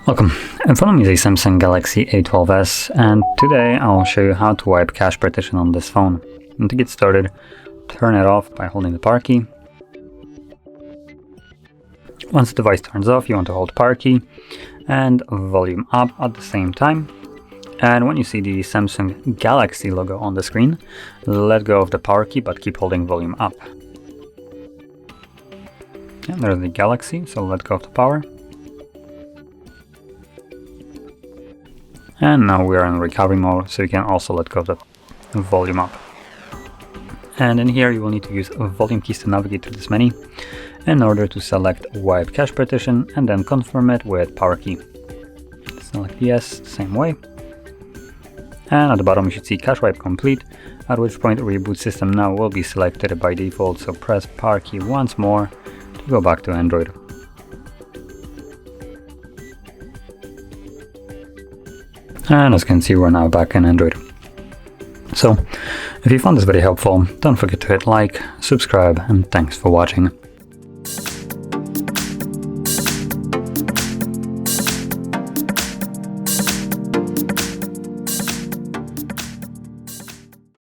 Welcome, in front of me is a Samsung Galaxy A12s, and today I'll show you how to wipe cache partition on this phone. And to get started, turn it off by holding the power key. Once the device turns off, you want to hold power key and volume up at the same time. And when you see the Samsung Galaxy logo on the screen, let go of the power key but keep holding volume up. And there's the Galaxy, so let go of the power. And now we are in recovery mode, so you can also let go of the volume up. And in here you will need to use volume keys to navigate through this menu in order to select wipe cache partition and then confirm it with power key. Select yes, the same way. And at the bottom you should see cache wipe complete, at which point reboot system now will be selected by default, so press power key once more to go back to Android. And as you can see, we're now back in Android. So, if you found this video helpful, don't forget to hit like, subscribe, and thanks for watching.